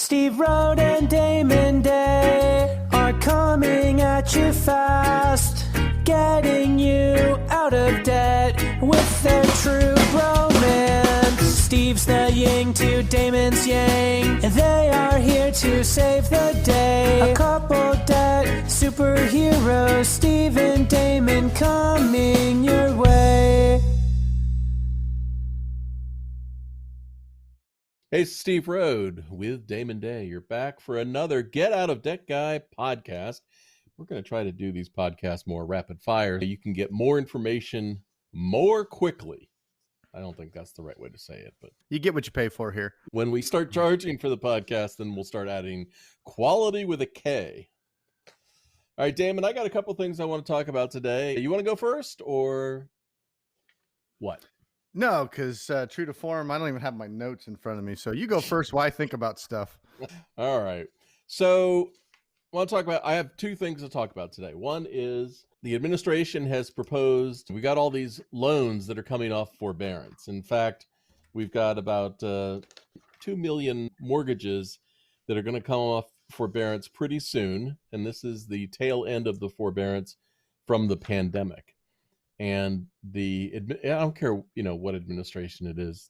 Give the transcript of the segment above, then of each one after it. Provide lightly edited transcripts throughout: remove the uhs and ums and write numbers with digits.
Steve, Rhode, and Damon Day are coming at you fast, getting you out of debt with their true romance. Steve's the yin to Damon's yang, and they are here to save the day. A couple debt superheroes, Steve and Damon coming your way. Hey, Steve Rhode with Damon Day. You're back for another Get Out of Debt Guy podcast. We're going to try to do these podcasts more rapid fire. You can get more information more quickly. I don't think that's the right way to say it, but you get what you pay for here. When we start charging for the podcast, then we'll start adding quality with a K. All right, Damon, I got a couple things I want to talk about today. You want to go first or what? No, because true to form, I don't even have my notes in front of me. So you go first while I think about stuff. All right. So I have two things to talk about today. One is the administration has proposed, we got all these loans that are coming off forbearance. In fact, we've got about 2 million mortgages that are going to come off forbearance pretty soon. And this is the tail end of the forbearance from the pandemic. And I don't care, what administration it is.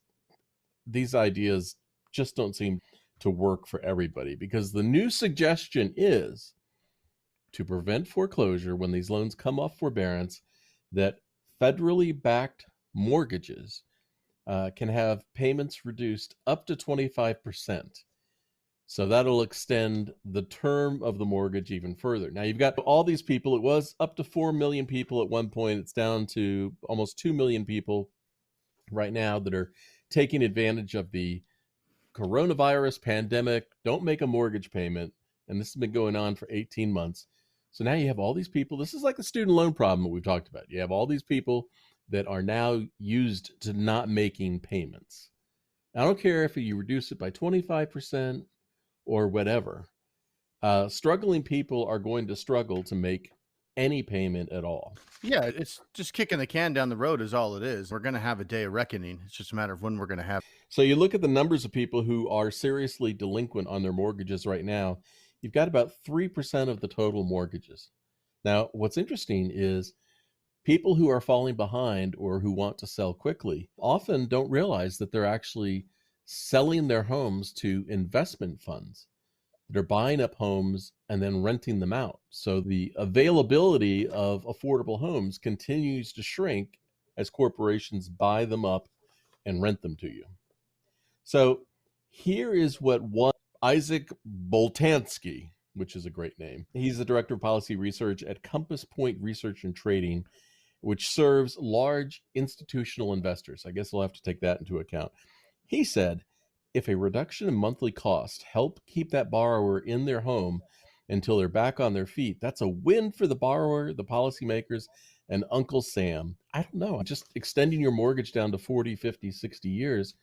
These ideas just don't seem to work for everybody, because the new suggestion is to prevent foreclosure when these loans come off forbearance, that federally backed mortgages can have payments reduced up to 25%. So that'll extend the term of the mortgage even further. Now, you've got all these people. It was up to 4 million people at one point. It's down to almost 2 million people right now that are taking advantage of the coronavirus pandemic. Don't make a mortgage payment. And this has been going on for 18 months. So now you have all these people. This is like the student loan problem that we've talked about. You have all these people that are now used to not making payments. I don't care if you reduce it by 25%. Or whatever. Struggling people are going to struggle to make any payment at all. Yeah, it's just kicking the can down the road is all it is. We're going to have a day of reckoning. It's just a matter of when we're going to have. So you look at the numbers of people who are seriously delinquent on their mortgages right now, you've got about 3% of the total mortgages. Now, what's interesting is people who are falling behind or who want to sell quickly often don't realize that they're actually selling their homes to investment funds that are buying up homes and then renting them out. So the availability of affordable homes continues to shrink as corporations buy them up and rent them to you. So here is what one Isaac Boltansky, which is a great name. He's the director of policy research at Compass Point Research and Trading, which serves large institutional investors. I guess we'll have to take that into account. He said, if a reduction in monthly cost help keep that borrower in their home until they're back on their feet, that's a win for the borrower, the policymakers, and Uncle Sam. I don't know, just extending your mortgage down to 40, 50, 60 years.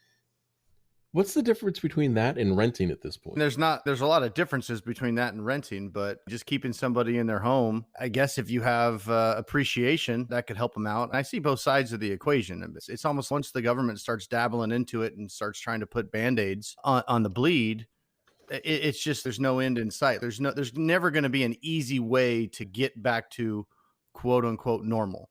What's the difference between that and renting at this point? There's a lot of differences between that and renting, but just keeping somebody in their home, I guess if you have appreciation, that could help them out. And I see both sides of the equation. It's almost once the government starts dabbling into it and starts trying to put Band-Aids on the bleed, it's just, there's no end in sight. There's never going to be an easy way to get back to quote unquote normal.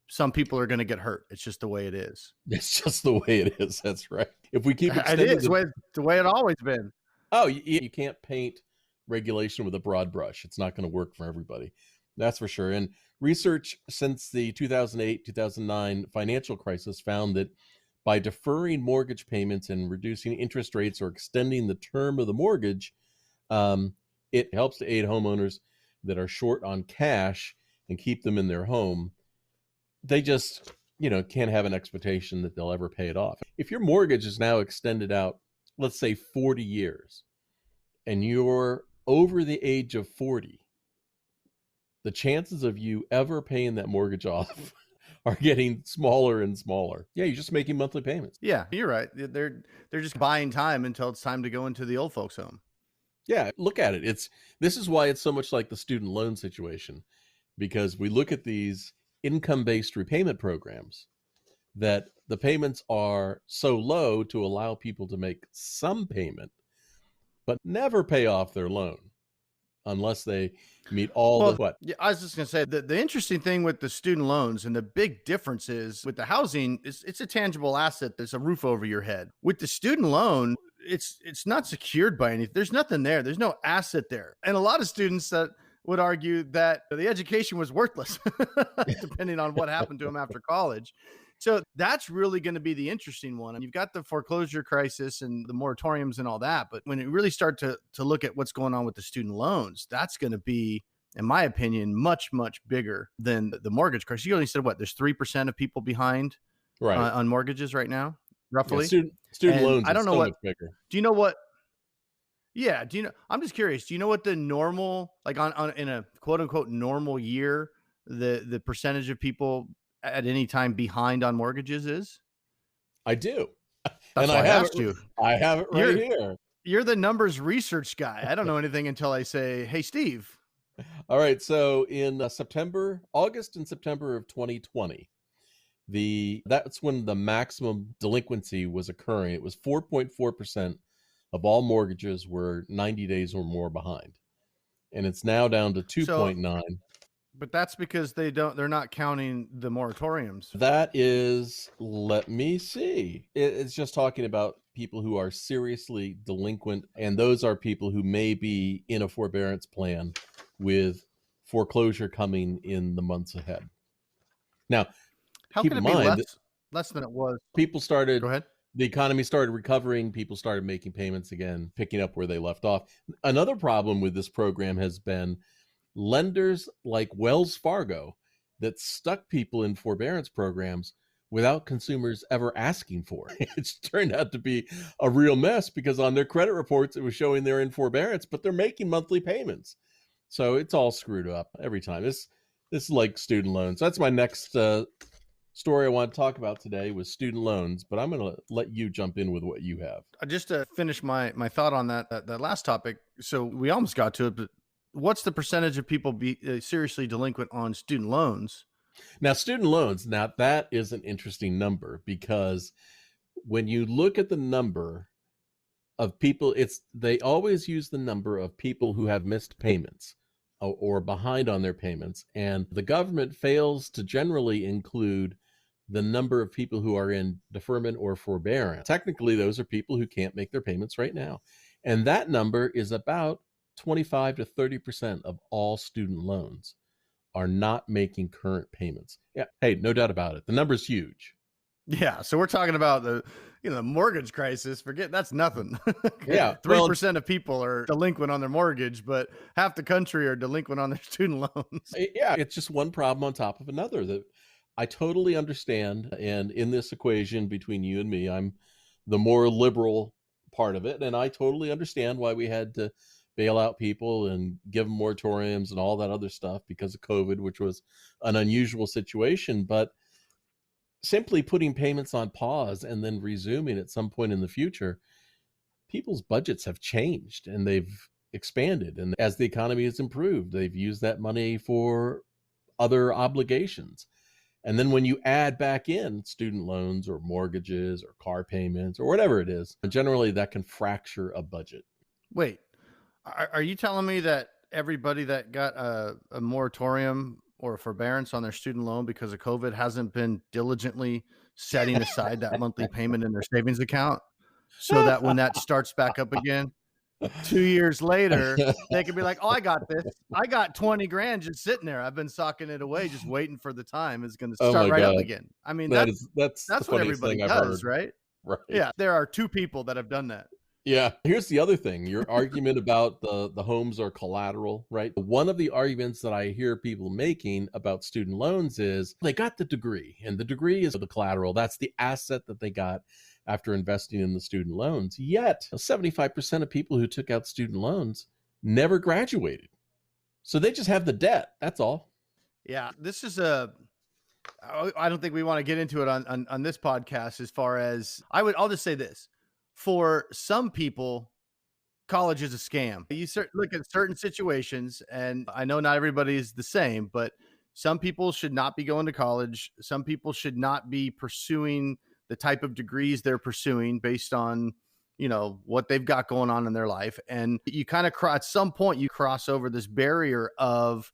Some people are going to get hurt. It's just the way it is. It's just the way it is. That's right. If we keep extending it is the way it always been. Oh, you can't paint regulation with a broad brush. It's not going to work for everybody. That's for sure. And research since the 2008-2009 financial crisis found that by deferring mortgage payments and reducing interest rates or extending the term of the mortgage, it helps to aid homeowners that are short on cash and keep them in their home. They just, can't have an expectation that they'll ever pay it off. If your mortgage is now extended out, let's say 40 years, and you're over the age of 40, the chances of you ever paying that mortgage off are getting smaller and smaller. Yeah, you're just making monthly payments. Yeah, you're right. They're just buying time until it's time to go into the old folks' home. Yeah, look at it. This is why it's so much like the student loan situation, because we look at these income-based repayment programs that the payments are so low to allow people to make some payment but never pay off their loan unless they meet all Well, the what? yeah, I was just going to say that the interesting thing with the student loans and the big difference is with the housing, it's a tangible asset. There's a roof over your head. With the student loan, it's not secured by anything. There's nothing there. There's no asset there. And a lot of students that would argue that the education was worthless, depending on what happened to them after college. So that's really going to be the interesting one. And you've got the foreclosure crisis and the moratoriums and all that. But when you really start to look at what's going on with the student loans, that's going to be, in my opinion, much, much bigger than the mortgage crisis. You only said what? There's 3% of people behind Right. on mortgages right now, roughly. Yeah, student And loans I don't is know so what- much bigger. Do you know what? Yeah. Do you know? I'm just curious. Do you know what the normal, like on in a quote unquote normal year, the percentage of people at any time behind on mortgages is? I do. That's And why I have asked it, you. I have it right You're- here. You're the numbers research guy. I don't know anything until I say, "Hey, Steve." All right. So in August and September of 2020, that's when the maximum delinquency was occurring. It was 4.4% of all mortgages were 90 days or more behind. And it's now down to 2.9. But that's because they're not counting the moratoriums. That is, let me see. It's just talking about people who are seriously delinquent, and those are people who may be in a forbearance plan with foreclosure coming in the months ahead. Now, How keep can in it be mind that less than it was? people started, Go ahead. the economy started recovering, people started making payments again, picking up where they left off. Another problem with this program has been lenders like Wells Fargo that stuck people in forbearance programs without consumers ever asking for it. It's turned out to be a real mess because on their credit reports, it was showing they're in forbearance, but they're making monthly payments. So it's all screwed up every time. This is like student loans. That's my next story I want to talk about today was student loans, but I'm going to let you jump in with what you have. Just to finish my thought on that last topic. So we almost got to it, but what's the percentage of people be seriously delinquent on student loans? Now, student loans, now that is an interesting number because when you look at the number of people, they always use the number of people who have missed payments or behind on their payments. And the government fails to generally include the number of people who are in deferment or forbearance. Technically, those are people who can't make their payments right now. And that number is about 25 to 30% of all student loans are not making current payments. Yeah. Hey, no doubt about it. The number's huge. Yeah. So we're talking about the mortgage crisis. Forget that's nothing. Yeah. 3% of people are delinquent on their mortgage, but half the country are delinquent on their student loans. Yeah. It's just one problem on top of another that I totally understand. And in this equation between you and me, I'm the more liberal part of it. And I totally understand why we had to bail out people and give them moratoriums and all that other stuff because of COVID, which was an unusual situation. But simply putting payments on pause and then resuming at some point in the future, people's budgets have changed and they've expanded. And as the economy has improved, they've used that money for other obligations. And then when you add back in student loans or mortgages or car payments or whatever it is, generally that can fracture a budget. Wait, are you telling me that everybody that got a moratorium or a forbearance on their student loan because of COVID hasn't been diligently setting aside that monthly payment in their savings account so that when that starts back up again 2 years later, they can be like, "Oh, I got this. I got 20 grand just sitting there. I've been socking it away, just waiting for the time it's going to Oh start my right up God. again." I mean, That's the that's what funniest everybody thing I've does, heard. right? Right. Yeah, there are 2 people that have done that. Yeah. Here's the other thing. Your argument about the homes are collateral, right? One of the arguments that I hear people making about student loans is they got the degree, and the degree is the collateral. That's the asset that they got after investing in the student loans. Yet 75% of people who took out student loans never graduated. So they just have the debt. That's all. Yeah, this is I don't think we want to get into it on this podcast as far as I'll just say this. For some people, college is a scam. You look at certain situations, and I know not everybody is the same, but some people should not be going to college. Some people should not be pursuing the type of degrees they're pursuing based on what they've got going on in their life. And you kind of at some point you cross over this barrier of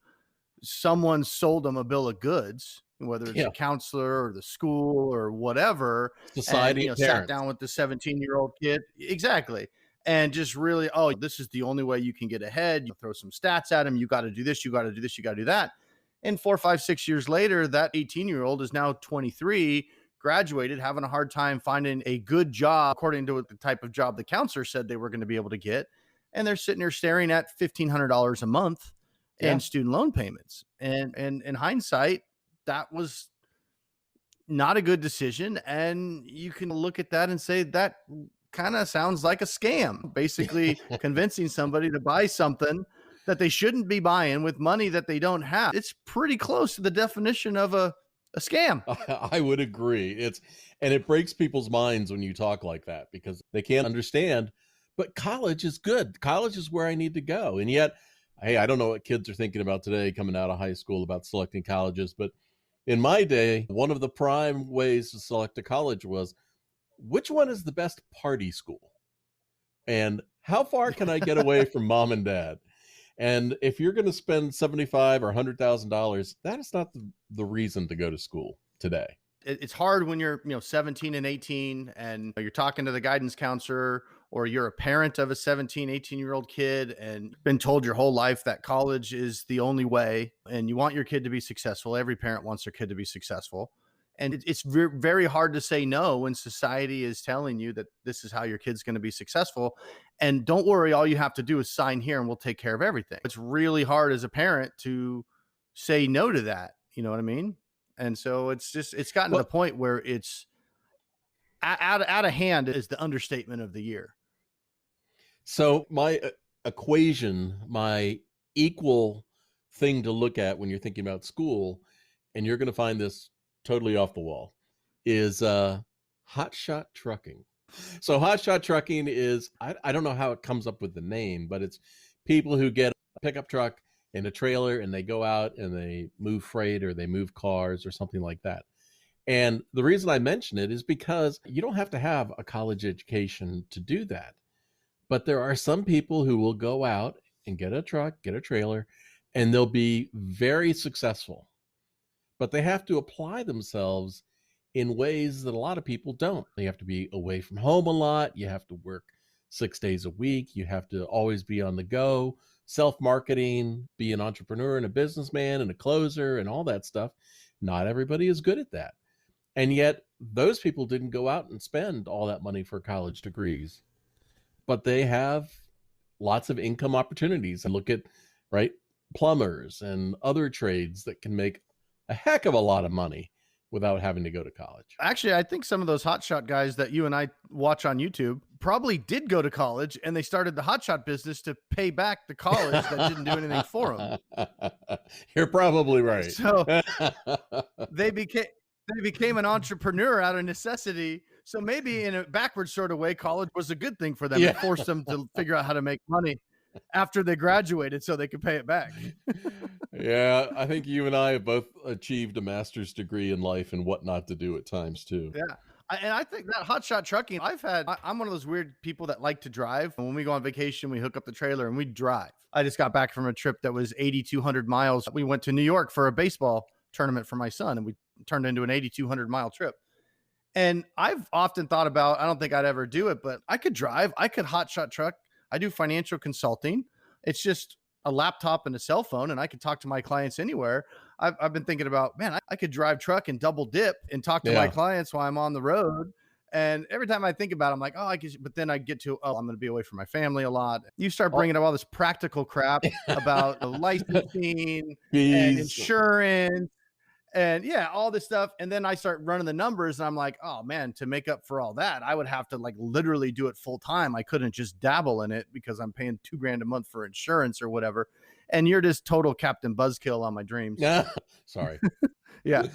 someone sold them a bill of goods, whether it's a counselor or the school or whatever, Society and sat down with the 17-year-old kid. Exactly. And just really, oh, this is the only way you can get ahead. You throw some stats at him. You got to do this. You got to do this. You got to do that. And 4, 5, 6 years later, that 18-year-old is now 23, graduated, having a hard time finding a good job according to the type of job the counselor said they were going to be able to get. And they're sitting there staring at $1,500 a month in student loan payments. And in hindsight, that was not a good decision. And you can look at that and say that kind of sounds like a scam, basically convincing somebody to buy something that they shouldn't be buying with money that they don't have. It's pretty close to the definition of a scam. I would agree. It breaks people's minds when you talk like that because they can't understand, but college is good. College is where I need to go. And yet, hey, I don't know what kids are thinking about today coming out of high school about selecting colleges, but in my day, one of the prime ways to select a college was which one is the best party school? And how far can I get away from mom and dad? And if you're going to spend $75,000 or $100,000, that is not the reason to go to school today. It's hard when you're 17 and 18 and you're talking to the guidance counselor, or you're a parent of a 17, 18-year-old kid and been told your whole life that college is the only way and you want your kid to be successful. Every parent wants their kid to be successful. And it's very hard to say no when society is telling you that this is how your kid's going to be successful. And don't worry, all you have to do is sign here and we'll take care of everything. It's really hard as a parent to say no to that. You know what I mean? And so it's gotten to the point where it's out of hand is the understatement of the year. So my equation, my equal thing to look at when you're thinking about school, and you're going to find this totally off the wall, is hotshot trucking. So hotshot trucking is, I don't know how it comes up with the name, but it's people who get a pickup truck and a trailer and they go out and they move freight or they move cars or something like that. And the reason I mention it is because you don't have to have a college education to do that. But there are some people who will go out and get a truck, get a trailer, and they'll be very successful. But they have to apply themselves in ways that a lot of people don't. They have to be away from home a lot. You have to work 6 days a week. You have to always be on the go, self-marketing, be an entrepreneur and a businessman and a closer and all that stuff. Not everybody is good at that. And yet those people didn't go out and spend all that money for college degrees, but they have lots of income opportunities. And look at, right, plumbers and other trades that can make a heck of a lot of money without having to go to college. Actually, I think some of those hotshot guys that you and I watch on YouTube probably did go to college and they started the hotshot business to pay back the college that didn't do anything for them. You're probably right. So they became an entrepreneur out of necessity. So maybe in a backwards sort of way, college was a good thing for them. It forced them to figure out how to make money after they graduated so they could pay it back. Yeah, I think you and I have both achieved a master's degree in life and what not to do at times too. Yeah. And I think that hotshot trucking, I'm one of those weird people that like to drive. And when we go on vacation, we hook up the trailer and we drive. I just got back from a trip that was 8,200 miles. We went to New York for a baseball tournament for my son, and we turned into an 8,200 mile trip. And I've often thought about, I don't think I'd ever do it, but I could drive. I could hotshot truck. I do financial consulting. It's just a laptop and a cell phone, and I could talk to my clients anywhere. I've been thinking about, man, I could drive truck and double dip and talk to my clients while I'm on the road. And every time I think about it, I'm like, oh, I could, but then I get to, oh, I'm going to be away from my family a lot. You start bringing up all this practical crap about licensing and insurance and all this stuff. And then I start running the numbers and I'm like, oh man, to make up for all that, I would have to like literally do it full time. I couldn't just dabble in it because I'm paying $2,000 a month for insurance or whatever. And you're just total Captain Buzzkill on my dreams. Yeah. Sorry. Yeah.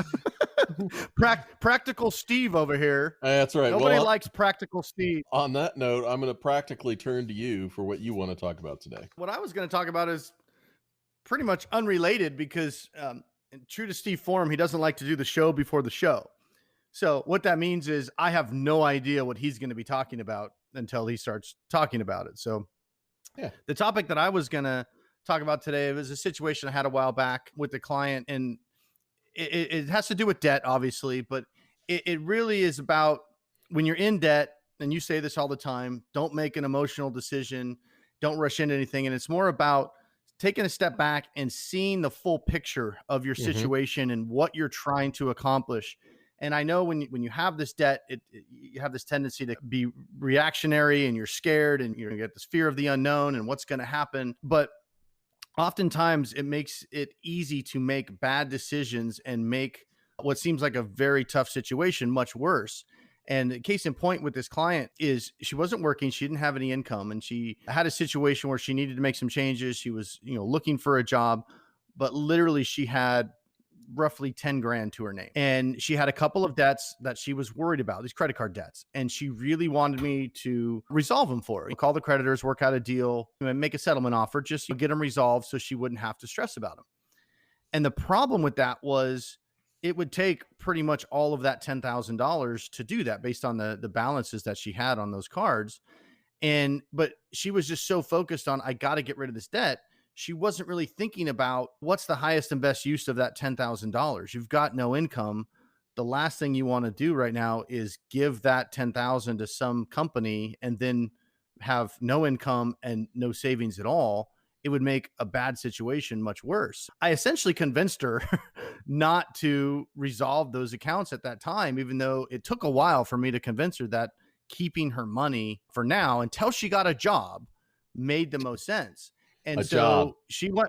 Practical Steve over here. That's right. Nobody likes Practical Steve. On that note, I'm going to practically turn to you for what you want to talk about today. What I was going to talk about is pretty much unrelated because, and true to Steve form, he doesn't like to do the show before the show. So what that means is I have no idea what he's going to be talking about until he starts talking about it. So Yeah. the topic that I was going to talk about today was a situation I had a while back with the client, and it has to do with debt, obviously, but it really is about when you're in debt, and you say this all the time, don't make an emotional decision, don't rush into anything. And it's more about taking a step back and seeing the full picture of your situation and what you're trying to accomplish. And I know when you have this debt, you have this tendency to be reactionary, and you're scared, and you're going to get this fear of the unknown and what's going to happen. But oftentimes it makes it easy to make bad decisions and make what seems like a very tough situation much worse. And the case in point with this client is she wasn't working. She didn't have any income, and she had a situation where she needed to make some changes. She was, looking for a job, but literally she had roughly 10 grand to her name. And she had a couple of debts that she was worried about, these credit card debts. And she really wanted me to resolve them for her. Call the creditors, work out a deal, and make a settlement offer, just to get them resolved so she wouldn't have to stress about them. And the problem with that was it would take pretty much all of that $10,000 to do that based on the balances that she had on those cards. But she was just so focused on, I got to get rid of this debt. She wasn't really thinking about what's the highest and best use of that $10,000. You've got no income. The last thing you want to do right now is give that $10,000 to some company and then have no income and no savings at all. It would make a bad situation much worse. I essentially convinced her not to resolve those accounts at that time, even though it took a while for me to convince her that keeping her money for now until she got a job made the most sense. And she went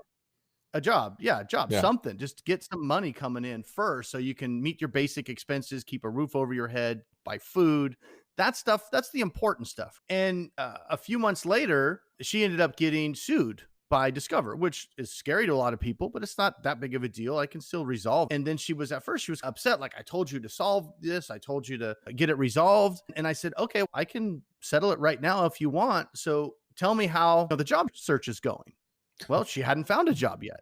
a job. Yeah, something, just to get some money coming in first so you can meet your basic expenses, keep a roof over your head, buy food. That stuff, that's the important stuff. And a few months later, she ended up getting sued by Discover, which is scary to a lot of people, but it's not that big of a deal. I can still resolve. And then she was upset. Like, I told you to solve this. I told you to get it resolved. And I said, okay, I can settle it right now if you want. So tell me how the job search is going. Well, she hadn't found a job yet.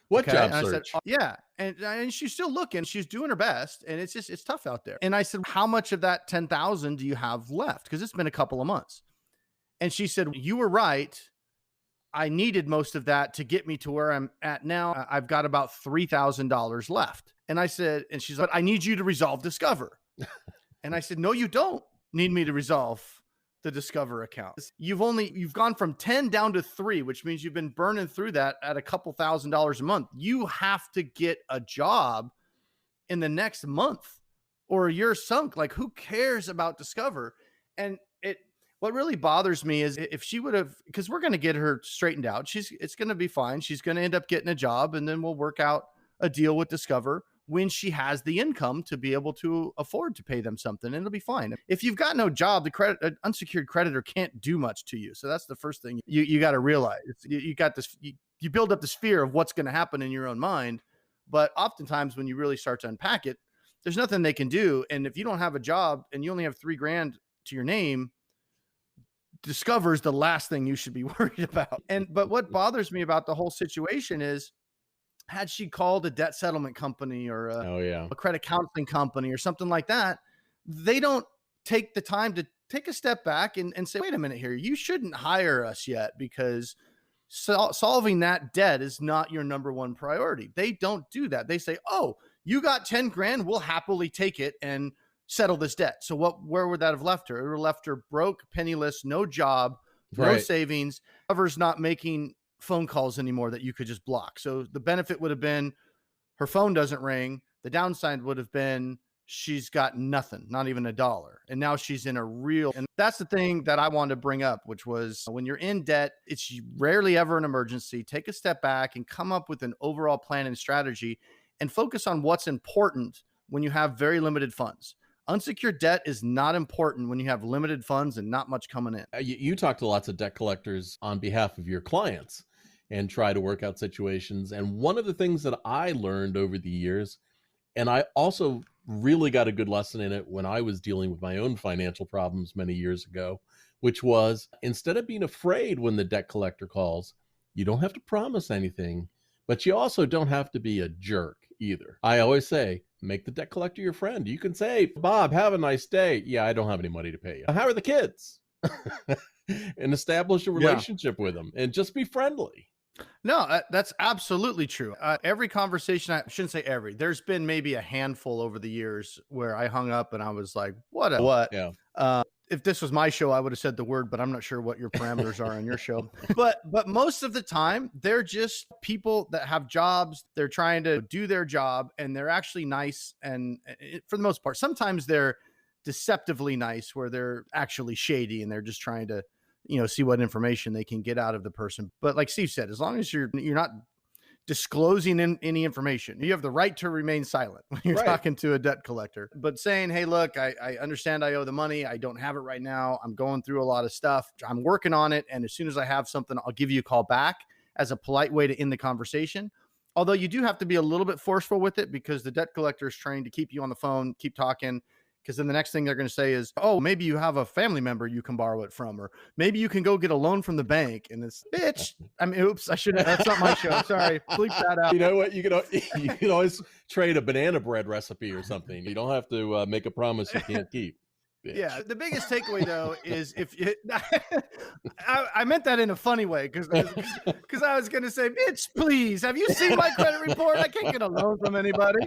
What job and search? I said, yeah. And she's still looking. She's doing her best. And it's tough out there. And I said, how much of that 10,000 do you have left? Because it's been a couple of months. And she said, you were right. I needed most of that to get me to where I'm at now. I've got about $3,000 left. And I said, and she's like, but I need you to resolve Discover. And I said, no, you don't need me to resolve the Discover account. You've gone from 10 down to 3, which means you've been burning through that at a couple $1,000s a month. You have to get a job in the next month or you're sunk. Like, who cares about Discover? And what really bothers me is if she would have, because we're going to get her straightened out. It's going to be fine. She's going to end up getting a job, and then we'll work out a deal with Discover when she has the income to be able to afford to pay them something, and it'll be fine. If you've got no job, an unsecured creditor can't do much to you. So that's the first thing you got to realize. You got this, you build up this fear of what's going to happen in your own mind. But oftentimes when you really start to unpack it, there's nothing they can do. And if you don't have a job and you only have $3,000 to your name, Discover is the last thing you should be worried about. But what bothers me about the whole situation is, had she called a debt settlement company or a credit counseling company or something like that, they don't take the time to take a step back and say, wait a minute here, you shouldn't hire us yet because solving that debt is not your number one priority. They don't do that. They say, oh, you got 10 grand, we'll happily take it and settle this debt. So where would that have left her? It would have left her broke, penniless, no job, no savings. Discover's not making phone calls anymore that you could just block. So the benefit would have been her phone doesn't ring. The downside would have been she's got nothing, not even $1. And now she's in and that's the thing that I wanted to bring up, which was when you're in debt, it's rarely ever an emergency. Take a step back and come up with an overall plan and strategy and focus on what's important when you have very limited funds. Unsecured debt is not important when you have limited funds and not much coming in. You talk to lots of debt collectors on behalf of your clients and try to work out situations. And one of the things that I learned over the years, and I also really got a good lesson in it when I was dealing with my own financial problems many years ago, which was, instead of being afraid when the debt collector calls, you don't have to promise anything, but you also don't have to be a jerk. either. I always say, make the debt collector your friend. You can say, Bob, have a nice day. Yeah, I don't have any money to pay you. How are the kids? And establish a relationship with them and just be friendly. No, that's absolutely true. Every conversation, I shouldn't say every, there's been maybe a handful over the years where I hung up and I was like, what? Yeah. If this was my show, I would have said the word, but I'm not sure what your parameters are on your show. But most of the time, they're just people that have jobs. They're trying to do their job and they're actually nice. And for the most part, sometimes they're deceptively nice where they're actually shady and they're just trying to, see what information they can get out of the person. But like Steve said, as long as you're not disclosing any information, you have the right to remain silent when you're talking to a debt collector. But saying, hey, look, I understand I owe the money. I don't have it right now. I'm going through a lot of stuff. I'm working on it. And as soon as I have something, I'll give you a call back, as a polite way to end the conversation. Although you do have to be a little bit forceful with it, because the debt collector is trying to keep you on the phone, keep talking. Because then the next thing they're going to say is, oh, maybe you have a family member you can borrow it from, or maybe you can go get a loan from the bank. And it's, bitch, oops, I shouldn't. That's not my show. Sorry. Bleep that out. You know what? You can always trade a banana bread recipe or something. You don't have to make a promise you can't keep. Bitch. Yeah. The biggest takeaway, though, is if you, I meant that in a funny way, because I was going to say, bitch, please, have you seen my credit report? I can't get a loan from anybody.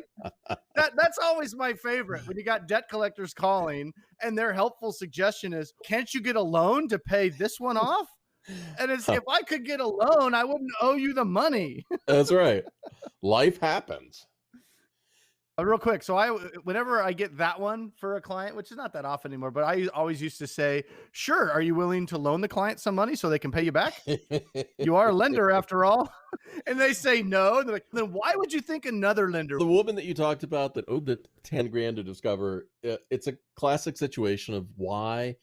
That's always my favorite, when you got debt collectors calling and their helpful suggestion is, can't you get a loan to pay this one off? And it's, if I could get a loan, I wouldn't owe you the money. That's right. Life happens. Real quick. So whenever I get that one for a client, which is not that often anymore, but I always used to say, sure, are you willing to loan the client some money so they can pay you back? You are a lender after all. And they say no. And they're like, then why would you think another lender? The woman that you talked about that owed the 10 grand to Discover, it's a classic situation of why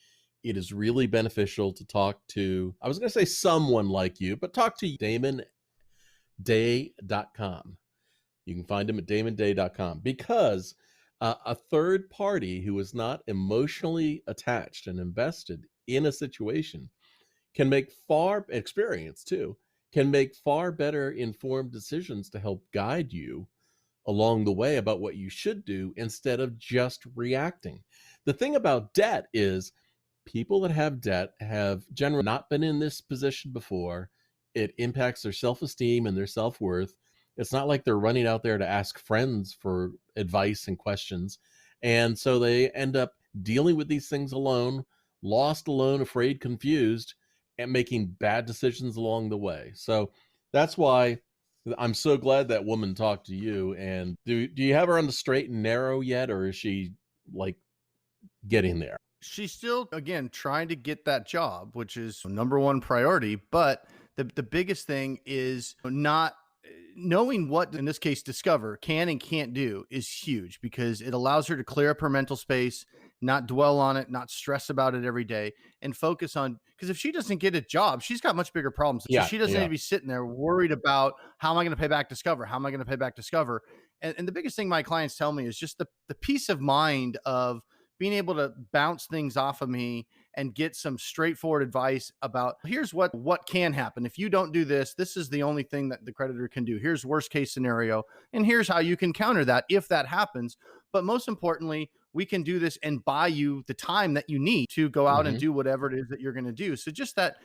it is really beneficial to talk to, I was going to say someone like you, but talk to DamonDay.com. You can find him at DamonDay.com, because a third party who is not emotionally attached and invested in a situation can make can make far better informed decisions to help guide you along the way about what you should do instead of just reacting. The thing about debt is people that have debt have generally not been in this position before. It impacts their self-esteem and their self-worth. It's not like they're running out there to ask friends for advice and questions. And so they end up dealing with these things alone, lost alone, afraid, confused, and making bad decisions along the way. So that's why I'm so glad that woman talked to you. And do you have her on the straight and narrow yet, or is she like getting there? She's still, again, trying to get that job, which is number one priority. But the biggest thing is not knowing what, in this case, Discover can and can't do is huge, because it allows her to clear up her mental space, not dwell on it, not stress about it every day, and focus on, because if she doesn't get a job, she's got much bigger problems. So she doesn't need to be sitting there worried about, how am I going to pay back Discover? How am I going to pay back Discover? And the biggest thing my clients tell me is just the peace of mind of being able to bounce things off of me and get some straightforward advice about, here's what can happen. If you don't do this, this is the only thing that the creditor can do. Here's worst case scenario. And here's how you can counter that if that happens. But most importantly, we can do this and buy you the time that you need to go out and do whatever it is that you're going to do. So just that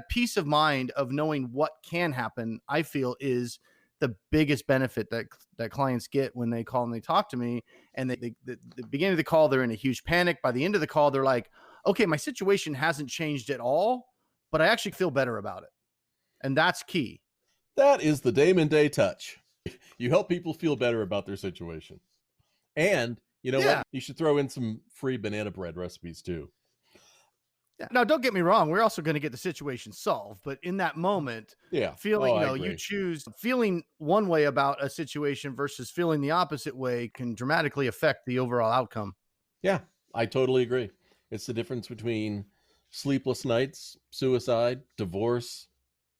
peace of mind of knowing what can happen, I feel, is the biggest benefit that clients get when they call and they talk to me. And the beginning of the call, they're in a huge panic. By the end of the call, they're like, okay, my situation hasn't changed at all, but I actually feel better about it. And that's key. That is the Damon Day touch. You help people feel better about their situation. And you know what? You should throw in some free banana bread recipes too. Yeah. Now, don't get me wrong. We're also going to get the situation solved. But in that moment, feeling, you choose feeling one way about a situation versus feeling the opposite way can dramatically affect the overall outcome. Yeah, I totally agree. It's the difference between sleepless nights, suicide, divorce,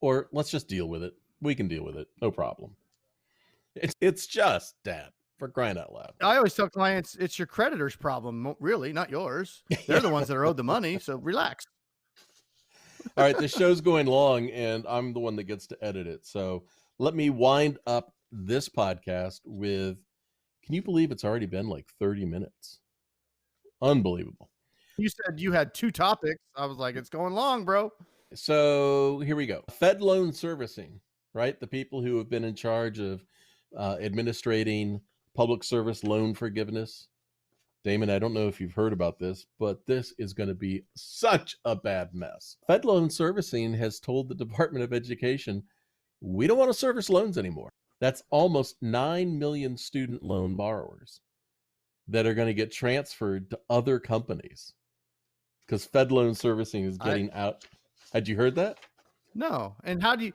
or let's just deal with it. We can deal with it. No problem. It's just that. For crying out loud. I always tell clients, it's your creditor's problem, really, not yours. They're the ones that are owed the money, so relax. All right, the show's going long, and I'm the one that gets to edit it. So let me wind up this podcast with, can you believe it's already been like 30 minutes? Unbelievable. You said you had 2 topics. I was like, it's going long, bro. So here we go. FedLoan Servicing, right? The people who have been in charge of administrating public service loan forgiveness. Damon, I don't know if you've heard about this, but this is going to be such a bad mess. FedLoan Servicing has told the Department of Education, we don't want to service loans anymore. That's almost 9 million student loan borrowers that are going to get transferred to other companies because FedLoan Servicing is getting out. Had you heard that? No. And how do you,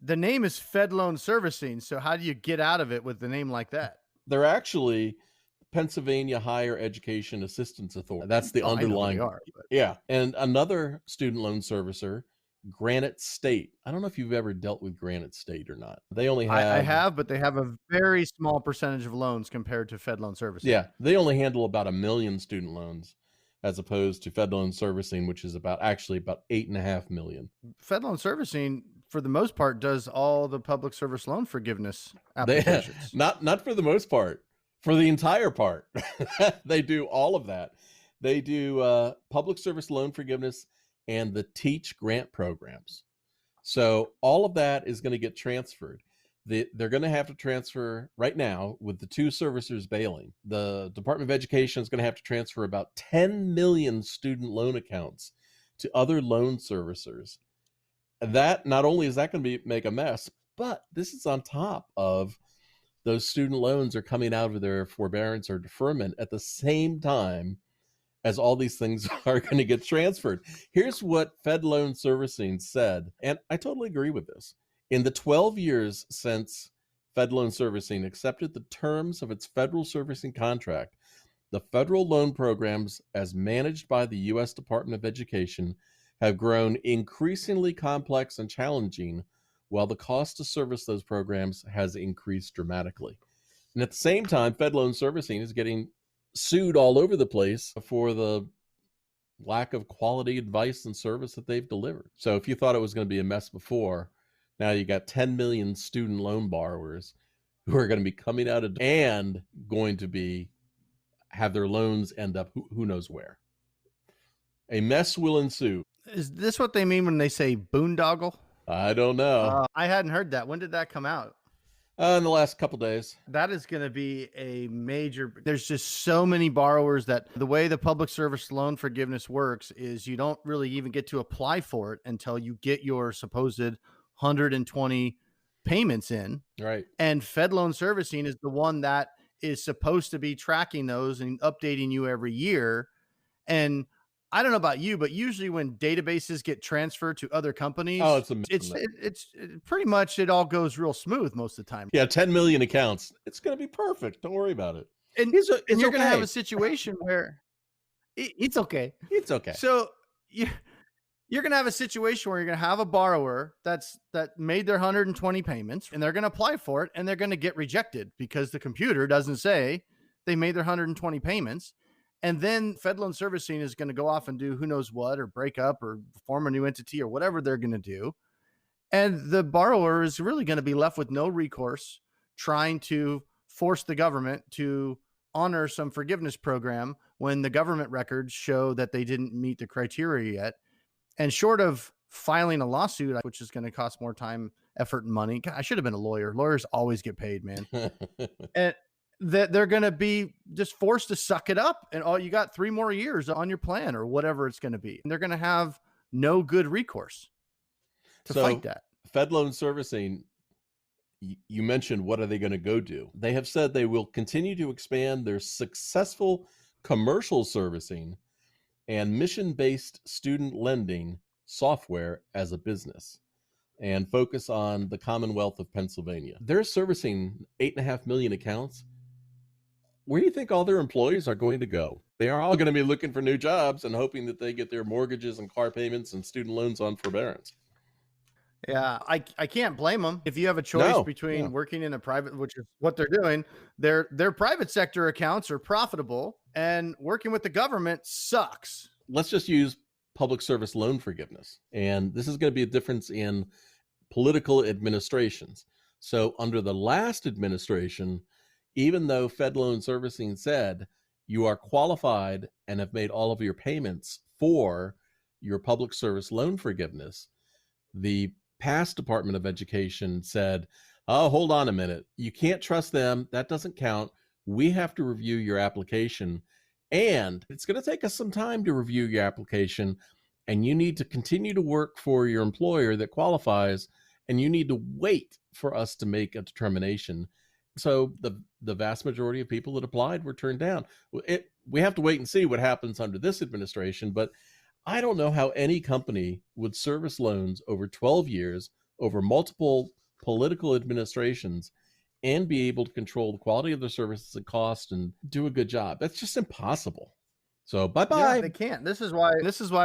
the name is FedLoan Servicing. So how do you get out of it with the name like that? They're actually Pennsylvania Higher Education Assistance Authority. That's the underlying. Yeah. And another student loan servicer, Granite State. I don't know if you've ever dealt with Granite State or not. They only have. I have, but they have a very small percentage of loans compared to FedLoan Servicing. Yeah. They only handle about 1 million student loans as opposed to FedLoan Servicing, which is about 8.5 million. FedLoan Servicing, for the most part, does all the public service loan forgiveness applications. Not for the most part. For the entire part, they do all of that. They do public service loan forgiveness and the Teach grant programs. So all of that is going to get transferred. They're going to have to transfer right now with the 2 servicers bailing. The Department of Education is going to have to transfer about 10 million student loan accounts to other loan servicers. That not only is that going to make a mess, but this is on top of those student loans are coming out of their forbearance or deferment at the same time as all these things are going to get transferred. Here's what FedLoan Servicing said, and I totally agree with this. In the 12 years since FedLoan Servicing accepted the terms of its federal servicing contract, the federal loan programs as managed by the U.S. Department of Education have grown increasingly complex and challenging, while the cost to service those programs has increased dramatically. And at the same time, FedLoan Servicing is getting sued all over the place for the lack of quality advice and service that they've delivered. So if you thought it was going to be a mess before, now you got 10 million student loan borrowers who are going to be coming out of and going to have their loans end up who knows where. A mess will ensue. Is this what they mean when they say boondoggle? I don't know. I hadn't heard that. When did that come out? In the last couple days. That is going to be a major. There's just so many borrowers that the way the public service loan forgiveness works is you don't really even get to apply for it until you get your supposed 120 payments in. Right. And FedLoan Servicing is the one that is supposed to be tracking those and updating you every year. And I don't know about you, but usually when databases get transferred to other companies, it's pretty much, it all goes real smooth most of the time. Yeah. 10 million accounts. It's going to be perfect. Don't worry about it. And you're going to have a situation where it's okay. It's okay. So you're going to have a situation where you're going to have a borrower that made their 120 payments and they're going to apply for it and they're going to get rejected because the computer doesn't say they made their 120 payments. And then FedLoan Servicing is going to go off and do who knows what, or break up or form a new entity or whatever they're going to do. And the borrower is really going to be left with no recourse, trying to force the government to honor some forgiveness program when the government records show that they didn't meet the criteria yet. And short of filing a lawsuit, which is going to cost more time, effort, and money. God, I should have been a lawyer. Lawyers always get paid, man. And that they're going to be just forced to suck it up. And you got 3 more years on your plan or whatever it's going to be. And they're going to have no good recourse to fight that. FedLoan Servicing, you mentioned, what are they going to go do? They have said they will continue to expand their successful commercial servicing and mission-based student lending software as a business and focus on the Commonwealth of Pennsylvania. They're servicing 8.5 million accounts. Where do you think all their employees are going to go? They are all going to be looking for new jobs and hoping that they get their mortgages and car payments and student loans on forbearance. Yeah, I can't blame them. If you have a choice between working in a private, which is what they're doing, their private sector accounts are profitable and working with the government sucks. Let's just use public service loan forgiveness. And this is going to be a difference in political administrations. So under the last administration, even though FedLoan Servicing said you are qualified and have made all of your payments for your public service loan forgiveness, the past Department of Education said, oh, hold on a minute. You can't trust them. That doesn't count. We have to review your application. And it's going to take us some time to review your application. And you need to continue to work for your employer that qualifies. And you need to wait for us to make a determination. So the vast majority of people that applied were turned down. We have to wait and see what happens under this administration. But I don't know how any company would service loans over 12 years, over multiple political administrations, and be able to control the quality of their services and cost and do a good job. That's just impossible. So bye-bye. Yeah, they can't. This is why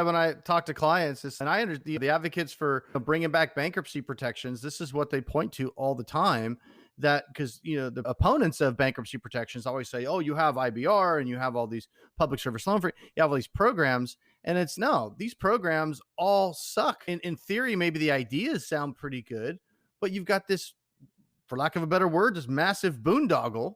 when I talk to clients, and I understand the advocates for bringing back bankruptcy protections, this is what they point to all the time. That because, the opponents of bankruptcy protections always say, oh, you have IBR and you have all these public service loan free, you have all these programs. And it's no, these programs all suck. In theory, maybe the ideas sound pretty good, but you've got this, for lack of a better word, this massive boondoggle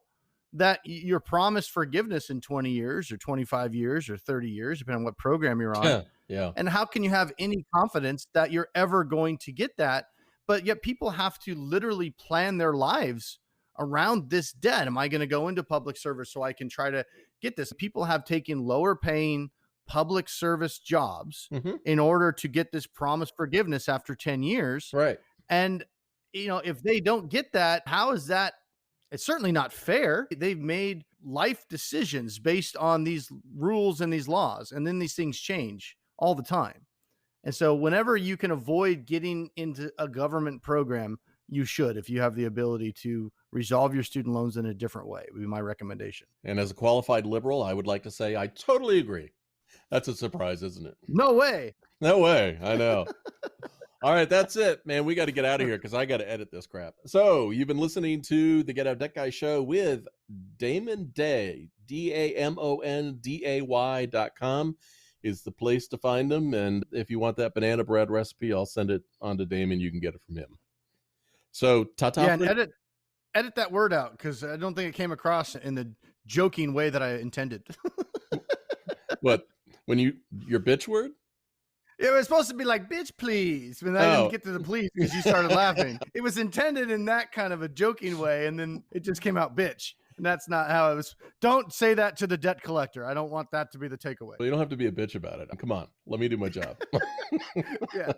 that you're promised forgiveness in 20 years or 25 years or 30 years, depending on what program you're on. Yeah. And how can you have any confidence that you're ever going to get that? But yet people have to literally plan their lives around this debt. Am I going to go into public service so I can try to get this? People have taken lower paying public service jobs in order to get this promised forgiveness after 10 years. Right. And, if they don't get that, how is that? It's certainly not fair. They've made life decisions based on these rules and these laws. And then these things change all the time. And so whenever you can avoid getting into a government program, you should, if you have the ability to resolve your student loans in a different way, would be my recommendation. And as a qualified liberal, I would like to say I totally agree. That's a surprise, isn't it? No way. No way. I know. All right, that's it, man. We got to get out of here because I got to edit this crap. So you've been listening to the Get Out of Debt Guy show with Damon Day, DamonDay.com is the place to find them. And if you want that banana bread recipe, I'll send it on to Damon. You can get it from him. So ta-ta. Yeah, and edit that word out because I don't think it came across in the joking way that I intended. What? When your bitch word? It was supposed to be like, bitch, please. But I didn't get to the please because you started laughing. It was intended in that kind of a joking way. And then it just came out bitch. And that's not how it was. Don't say that to the debt collector. I don't want that to be the takeaway. Well, you don't have to be a bitch about it. Come on. Let me do my job. Yeah.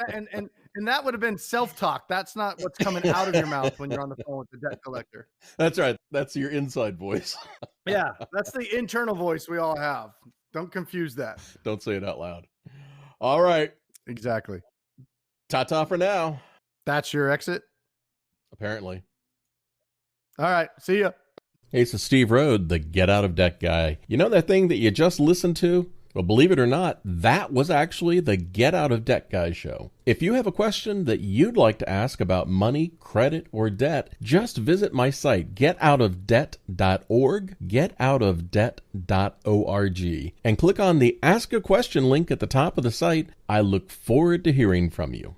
And that would have been self-talk. That's not what's coming out of your mouth when you're on the phone with the debt collector. That's right. That's your inside voice. Yeah. That's the internal voice we all have. Don't confuse that. Don't say it out loud. All right. Exactly. Ta-ta for now. That's your exit? Apparently. All right. See ya. Hey, so Steve Rhode, the Get Out of Debt Guy. You know that thing that you just listened to? Well, believe it or not, that was actually the Get Out of Debt Guy show. If you have a question that you'd like to ask about money, credit, or debt, just visit my site, getoutofdebt.org, getoutofdebt.org, and click on the Ask a Question link at the top of the site. I look forward to hearing from you.